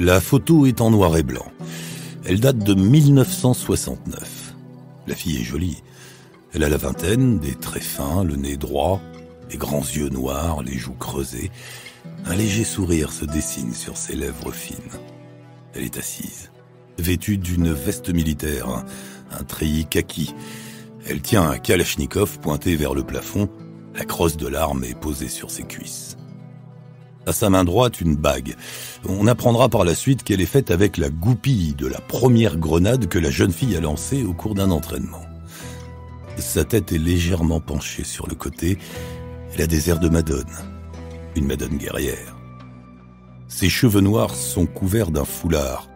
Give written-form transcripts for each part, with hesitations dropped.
La photo est en noir et blanc. Elle date de 1969. La fille est jolie. Elle a la vingtaine, des traits fins, le nez droit, les grands yeux noirs, les joues creusées. Un léger sourire se dessine sur ses lèvres fines. Elle est assise, vêtue d'une veste militaire, un treillis kaki. Elle tient un kalachnikov pointé vers le plafond. La crosse de l'arme est posée sur ses cuisses. À sa main droite, une bague. On apprendra par la suite qu'elle est faite avec la goupille de la première grenade que la jeune fille a lancée au cours d'un entraînement. Sa tête est légèrement penchée sur le côté. Elle a des airs de madone. Une madone guerrière. Ses cheveux noirs sont couverts d'un foulard.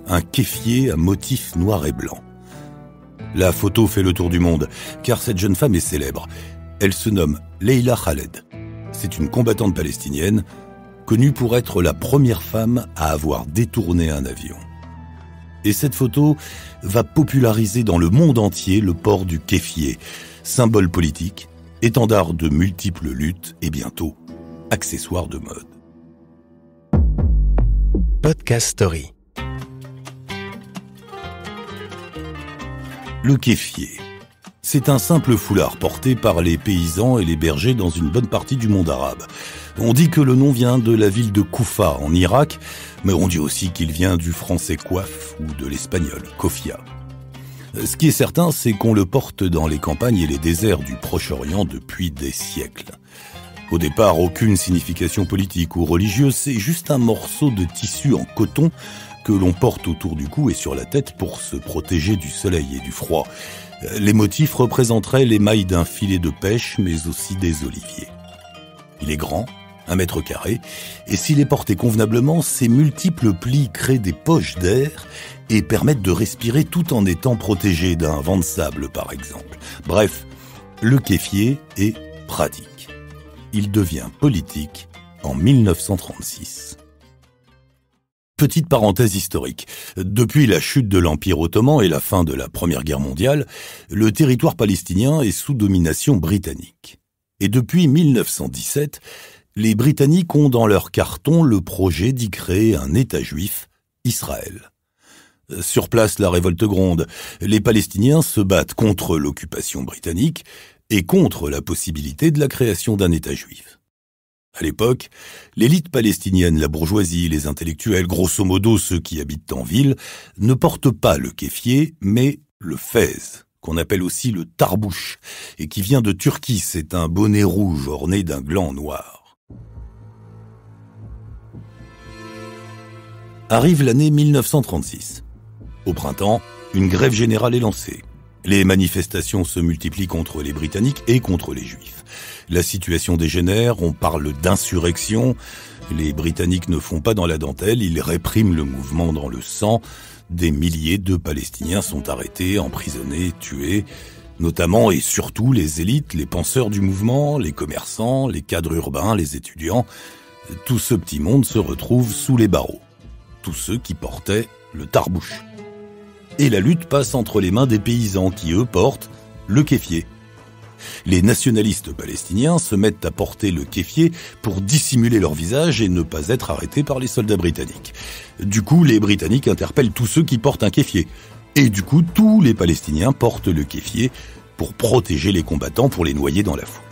Un kéfier à motif noir et blanc. La photo fait le tour du monde, car cette jeune femme est célèbre. Elle se nomme Leila Khaled. C'est une combattante palestinienne, connue pour être la première femme à avoir détourné un avion. Et cette photo va populariser dans le monde entier le port du kéfier, symbole politique, étendard de multiples luttes et bientôt accessoire de mode. Podcast Story. Le kéfier. C'est un simple foulard porté par les paysans et les bergers dans une bonne partie du monde arabe. On dit que le nom vient de la ville de Koufa en Irak, mais on dit aussi qu'il vient du français coiffe ou de l'espagnol kofia. Ce qui est certain, c'est qu'on le porte dans les campagnes et les déserts du Proche-Orient depuis des siècles. Au départ, aucune signification politique ou religieuse, c'est juste un morceau de tissu en coton que l'on porte autour du cou et sur la tête pour se protéger du soleil et du froid. Les motifs représenteraient les mailles d'un filet de pêche, mais aussi des oliviers. Il est grand, 1 mètre carré, et s'il est porté convenablement, ses multiples plis créent des poches d'air et permettent de respirer tout en étant protégé d'un vent de sable, par exemple. Bref, le kéfier est pratique. Il devient politique en 1936. Petite parenthèse historique. Depuis la chute de l'Empire ottoman et la fin de la Première Guerre mondiale, le territoire palestinien est sous domination britannique. Et depuis 1917, les Britanniques ont dans leur carton le projet d'y créer un État juif, Israël. Sur place, la révolte gronde. Les Palestiniens se battent contre l'occupation britannique et contre la possibilité de la création d'un État juif. À l'époque, l'élite palestinienne, la bourgeoisie, les intellectuels, grosso modo ceux qui habitent en ville, ne portent pas le kéfier, mais le fez, qu'on appelle aussi le tarbouche, et qui vient de Turquie. C'est un bonnet rouge orné d'un gland noir. Arrive l'année 1936. Au printemps, une grève générale est lancée. Les manifestations se multiplient contre les Britanniques et contre les Juifs. La situation dégénère, on parle d'insurrection. Les Britanniques ne font pas dans la dentelle, ils répriment le mouvement dans le sang. Des milliers de Palestiniens sont arrêtés, emprisonnés, tués, notamment et surtout les élites, les penseurs du mouvement, les commerçants, les cadres urbains, les étudiants. Tout ce petit monde se retrouve sous les barreaux. Tous ceux qui portaient le tarbouche. Et la lutte passe entre les mains des paysans qui, eux, portent le kéfier. Les nationalistes palestiniens se mettent à porter le kéfier pour dissimuler leur visage et ne pas être arrêtés par les soldats britanniques. Du coup, les Britanniques interpellent tous ceux qui portent un kéfier. Et du coup, tous les Palestiniens portent le kéfier pour protéger les combattants, pour les noyer dans la foule.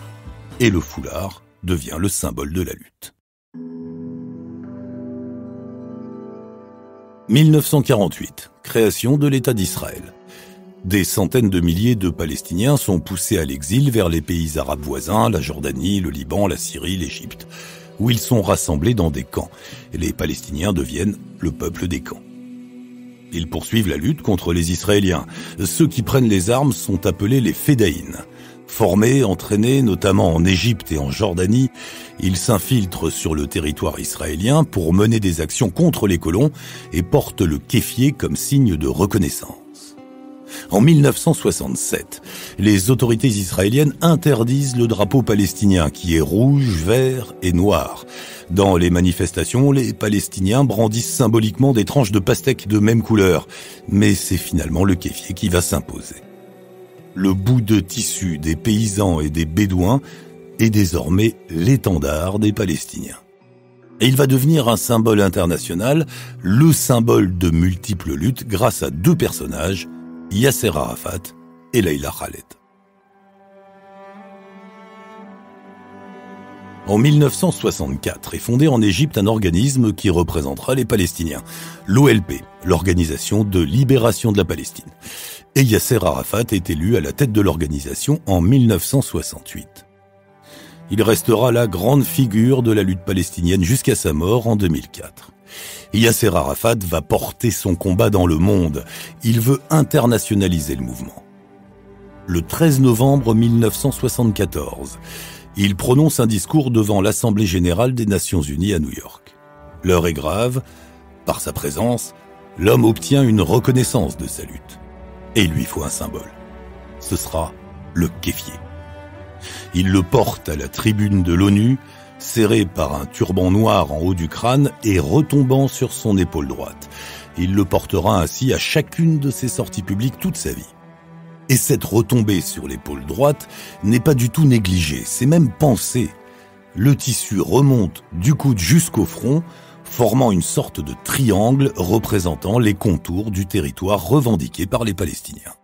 Et le foulard devient le symbole de la lutte. 1948, création de l'État d'Israël. Des centaines de milliers de Palestiniens sont poussés à l'exil vers les pays arabes voisins, la Jordanie, le Liban, la Syrie, l'Égypte, où ils sont rassemblés dans des camps. Les Palestiniens deviennent le peuple des camps. Ils poursuivent la lutte contre les Israéliens. Ceux qui prennent les armes sont appelés les fédaïnes. Formés, entraînés, notamment en Égypte et en Jordanie, ils s'infiltrent sur le territoire israélien pour mener des actions contre les colons et portent le kéfier comme signe de reconnaissance. En 1967, les autorités israéliennes interdisent le drapeau palestinien qui est rouge, vert et noir. Dans les manifestations, les Palestiniens brandissent symboliquement des tranches de pastèque de même couleur, mais c'est finalement le kéfier qui va s'imposer. Le bout de tissu des paysans et des bédouins est désormais l'étendard des Palestiniens. Et il va devenir un symbole international, le symbole de multiples luttes grâce à 2 personnages, Yasser Arafat et Leïla Khaled. En 1964 est fondé en Égypte un organisme qui représentera les Palestiniens, l'OLP, l'Organisation de libération de la Palestine. Et Yasser Arafat est élu à la tête de l'organisation en 1968. Il restera la grande figure de la lutte palestinienne jusqu'à sa mort en 2004. Et Yasser Arafat va porter son combat dans le monde. Il veut internationaliser le mouvement. Le 13 novembre 1974, il prononce un discours devant l'Assemblée générale des Nations unies à New York. L'heure est grave. Par sa présence, l'homme obtient une reconnaissance de sa lutte. Et il lui faut un symbole. Ce sera le kéfier. Il le porte à la tribune de l'ONU, serré par un turban noir en haut du crâne et retombant sur son épaule droite. Il le portera ainsi à chacune de ses sorties publiques toute sa vie. Et cette retombée sur l'épaule droite n'est pas du tout négligée, c'est même pensé. Le tissu remonte du coude jusqu'au front, formant une sorte de triangle représentant les contours du territoire revendiqué par les Palestiniens.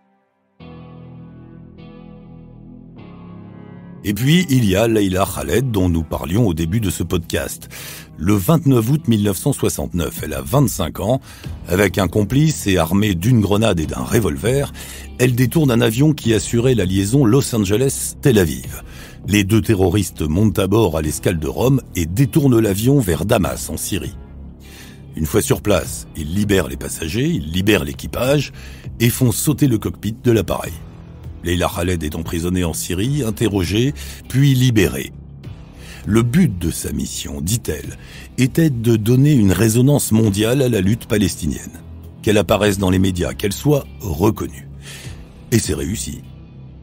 Et puis, il y a Leïla Khaled, dont nous parlions au début de ce podcast. Le 29 août 1969, elle a 25 ans. Avec un complice et armée d'une grenade et d'un revolver, elle détourne un avion qui assurait la liaison Los Angeles-Tel Aviv. Les 2 terroristes montent à bord à l'escale de Rome et détournent l'avion vers Damas, en Syrie. Une fois sur place, ils libèrent les passagers, ils libèrent l'équipage et font sauter le cockpit de l'appareil. Leïla Khaled est emprisonnée en Syrie, interrogée, puis libérée. Le but de sa mission, dit-elle, était de donner une résonance mondiale à la lutte palestinienne, qu'elle apparaisse dans les médias, qu'elle soit reconnue. Et c'est réussi,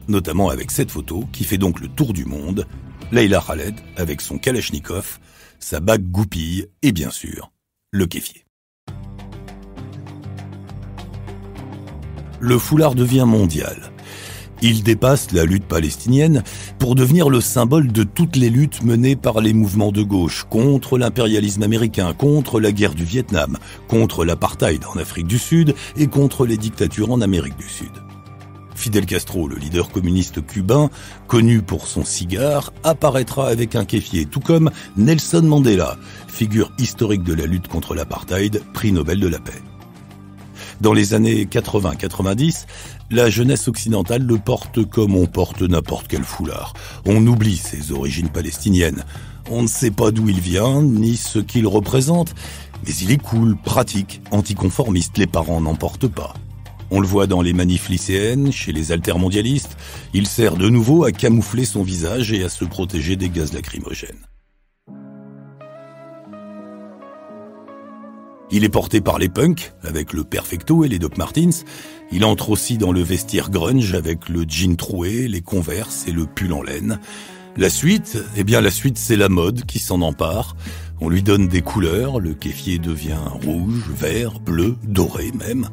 notamment avec cette photo qui fait donc le tour du monde, Leïla Khaled avec son Kalachnikov, sa bague goupille et bien sûr, le kéfier. Le foulard devient mondial. Il dépasse la lutte palestinienne pour devenir le symbole de toutes les luttes menées par les mouvements de gauche contre l'impérialisme américain, contre la guerre du Vietnam, contre l'apartheid en Afrique du Sud et contre les dictatures en Amérique du Sud. Fidel Castro, le leader communiste cubain, connu pour son cigare, apparaîtra avec un kéfier, tout comme Nelson Mandela, figure historique de la lutte contre l'apartheid, prix Nobel de la paix. Dans les années 80-90, la jeunesse occidentale le porte comme on porte n'importe quel foulard. On oublie ses origines palestiniennes. On ne sait pas d'où il vient, ni ce qu'il représente, mais il est cool, pratique, anticonformiste, les parents n'en portent pas. On le voit dans les manifs lycéennes, chez les altermondialistes, il sert de nouveau à camoufler son visage et à se protéger des gaz lacrymogènes. Il est porté par les punks, avec le Perfecto et les Doc Martens. Il entre aussi dans le vestiaire grunge, avec le jean troué, les Converse et le pull en laine. La suite, c'est la mode qui s'en empare. On lui donne des couleurs, le kéfier devient rouge, vert, bleu, doré même.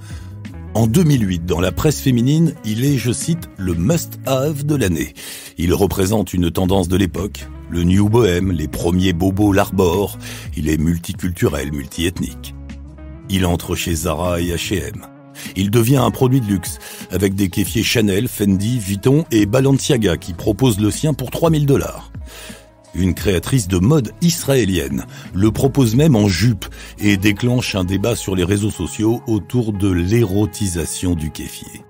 En 2008, dans la presse féminine, il est, je cite, le must-have de l'année. Il représente une tendance de l'époque, le new bohème, les premiers bobos l'arborent. Il est multiculturel, multiethnique. Il entre chez Zara et H&M. Il devient un produit de luxe, avec des kéfiers Chanel, Fendi, Vuitton et Balenciaga qui proposent le sien pour $3000. Une créatrice de mode israélienne le propose même en jupe et déclenche un débat sur les réseaux sociaux autour de l'érotisation du kéfier.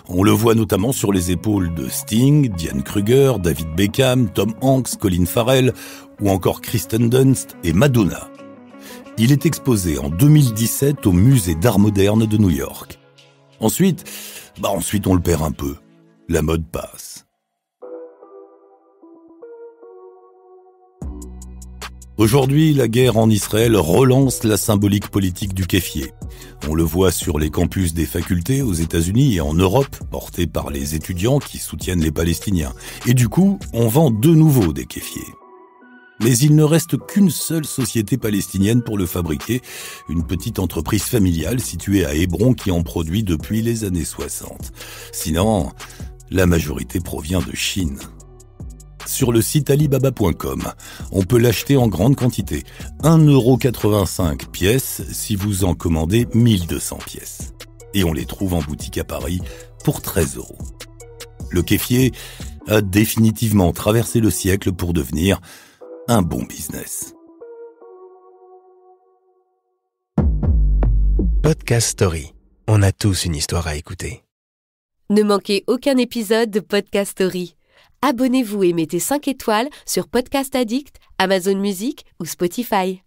On le voit notamment sur les épaules de Sting, Diane Kruger, David Beckham, Tom Hanks, Colin Farrell ou encore Kristen Dunst et Madonna. Il est exposé en 2017 au musée d'art moderne de New York. Ensuite, on le perd un peu. La mode passe. Aujourd'hui, la guerre en Israël relance la symbolique politique du kéfier. On le voit sur les campus des facultés aux États-Unis et en Europe, portés par les étudiants qui soutiennent les Palestiniens. Et du coup, on vend de nouveau des kéfiers. Mais il ne reste qu'une seule société palestinienne pour le fabriquer, une petite entreprise familiale située à Hébron qui en produit depuis les années 60. Sinon, la majorité provient de Chine. sur le site alibaba.com. On peut l'acheter en grande quantité. 1,85€ pièce si vous en commandez 1200 pièces. Et on les trouve en boutique à Paris pour 13€. Le kéfier a définitivement traversé le siècle pour devenir un bon business. Podcast Story. On a tous une histoire à écouter. Ne manquez aucun épisode de Podcast Story. Abonnez-vous et mettez 5 étoiles sur Podcast Addict, Amazon Music ou Spotify.